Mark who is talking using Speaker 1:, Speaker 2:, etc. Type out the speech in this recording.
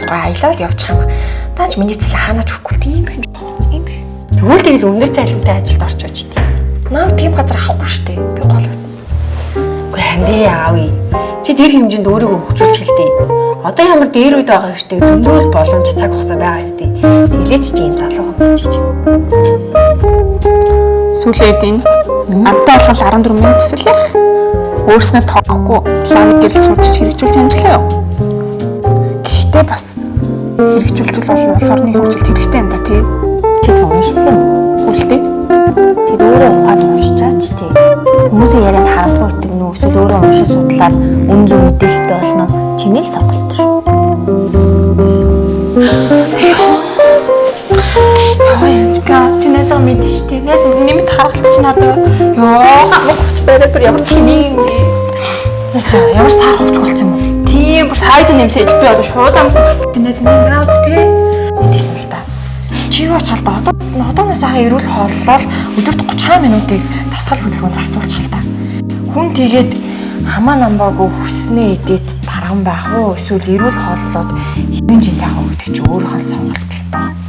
Speaker 1: гой аялал явчих юм. Тааж миний цалин хаанаач өгөхгүй тийм их юм.
Speaker 2: Тэгвэл тэгэл өндөр цалинтай ажилд орчооч тийм.
Speaker 1: Наа тийм газар авахгүй шүү дээ. Би гол.
Speaker 2: Үгүй хандээ аавь. Чи тэр хэмжээнд өөрийгөө хөгжүүлж хэлдэг. Одоо ямар дээр үед байгаа гэжтэй зөндөл боломж цаг хугацаа байгаа хэвчээ. Тэглээч чи юм залуу гэж чи.
Speaker 3: Сүлээдийн амтаа болгол 14 минут төсөл ярих. Өөрснөө тоглохгүй план гэрэл сууж хэрэгжүүлж амжлаа юу? Гэхдээ бас хэрэгжүүлж болно улс орны хөгжилд хэрэгтэй юм да тий.
Speaker 1: Чи уншсан уу?
Speaker 3: Үлдээ.
Speaker 1: Тэр өөрөө ухаад уншчаач тий. Хүмүүсийн ярианд харамсгүй итгэв нүү эсвэл өөрөө уншиж судлаад үн зөв мэдээлэлтэй болно. Чиний л сонголт шүү.
Speaker 3: Тэнэзэг мэдэн штэ. Нээс нэмэт харгалт чинь надад ёо хамаач барай бүр ямар тний юм бэ?
Speaker 1: Яса ямар ч таарах хөвч болсон юм уу?
Speaker 3: Тийм бүр сайз нэмсэж би одоо шууд ам тэнэзэг юм аа тий.
Speaker 1: Мэдээсэн л та. Чи юу ачаалтаа одооноос хаа эрүүл хооллол өдөрт 30 минутыг дасгал хөдөлгөөн зарцуулчих л та. Хүн тэгээд хамаа намбаагүй хүснээ идээд тарган байх уу эсвэл эрүүл хооллоод хэвэн жинтэй авах гэдэг чи өөрийнхөө сонголт л тоо.